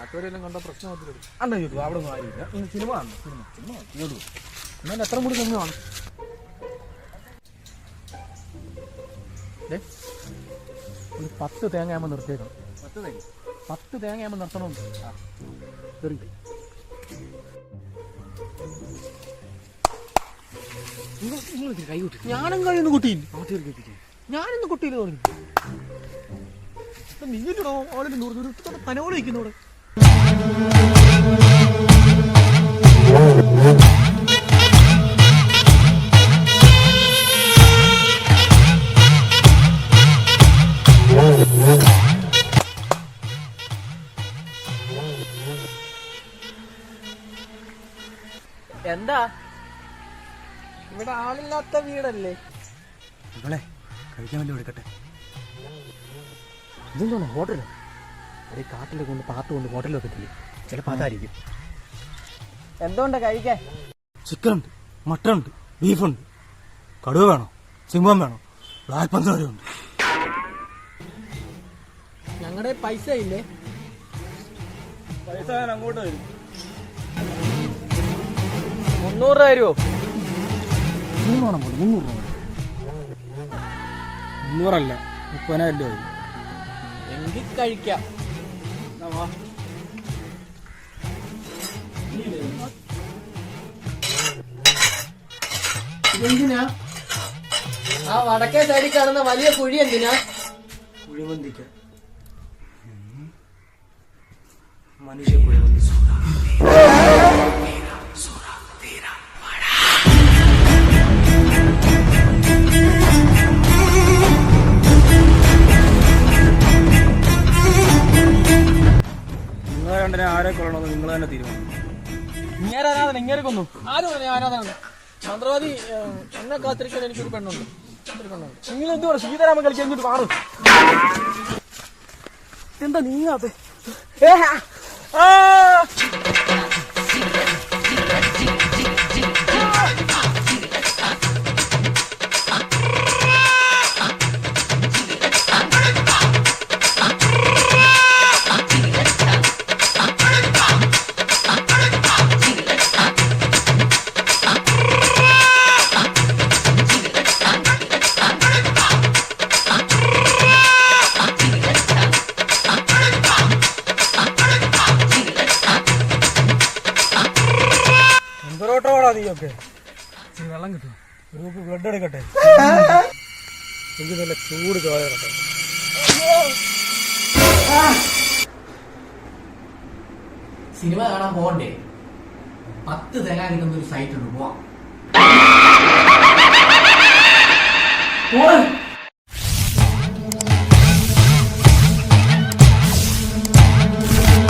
നാട്ടുകാരെല്ലാം കണ്ട പ്രശ്നമാക്കി അണ്ണ ചോദിക്കും അവിടെ ഒന്നും ആരില്ല. സിനിമ കാണണം. സിനിമ ഇങ്ങോട്ട് എന്നാൽ എത്ര കൂടി കമ്മിയാണ്. ഒരു 10 തേങ്ങയാകുമ്പോൾ നിർത്തിയേക്കണം. 10 തേങ്ങയാകുമ്പോൾ നിർത്തണമെന്ന്. നിങ്ങൾ കൈ കൂട്ടി. ഞാനും കഴിയൊന്നും കുട്ടിയില്ല. ഞാനൊന്നും കുട്ടിയില്ല തോന്നി. നീങ്ങിട്ടോ ആളിന് 100 പനോട് വയ്ക്കുന്നോട്. എന്താ ഇവിടെ ആളില്ലാത്ത വീടല്ലേ? ഇവളെ കഴിക്കാൻ വേണ്ടി എടുക്കട്ടെ. ഇതെന്താണ് ഹോട്ടലോ? ഒരു കാട്ടിലെ കൊണ്ട് പാത്ത് കൊണ്ട് ഹോട്ടലിൽ വെക്കത്തില്ലേ? ചിലപ്പോൾ അതായിരിക്കും. എന്തുകൊണ്ടാ കഴിക്കാൻ? ചിക്കൻ ഉണ്ട്, മട്ടൺ ഉണ്ട്, ബീഫുണ്ട്. കടുവ വേണോ? സിംഹം വേണോ? ബ്ലാക്ക് പന്തർ വരെ ഉണ്ട്. ഞങ്ങളുടെ പൈസ ഇല്ലേ? പൈസ ഞാൻ അങ്ങോട്ട് വരും. 300 രൂപ തരുമോ? 300 രൂപ. 300 30,000 രൂപ വരും. എങ്കിൽ കഴിക്കാം. ഇതെന്തിനാ ആ വടക്കേ സൈഡിൽ കാണുന്ന വലിയ കുഴി? എന്തിനാ? കുഴിമന്തിക്ക്. മനുഷ്യ കുഴിമന്തി. ആരെ കൊള്ളണമെന്ന് നിങ്ങൾ തന്നെ തീരുമാനിക്കും. ഇങ്ങനെ കൊന്നു ആരും പറഞ്ഞു? ആരാധന മന്ത്രവാദി എന്നെ കാത്തിരിക്കാൻ എനിക്കൊരു പെണ്ണുണ്ട്. നിങ്ങൾ എന്ത് പറഞ്ഞു? സീതാരാമൻ കളിക്കാൻ ഇങ്ങോട്ട് മാറും. എന്താ നീങ്ങാത്ത? നീയൊക്കെ വെള്ളം കിട്ടും. ഒരു ഗ്രൂപ്പ് ബ്ലഡ് എടുക്കട്ടെ. എനിക്ക് നല്ല ചൂട് ചോര കിട്ടെ. സിനിമ കാണാൻ പോകണ്ടേ? 10 തേങ്ങ കിട്ടുന്ന ഒരു സൈറ്റ് ഉണ്ട്. പോവാം.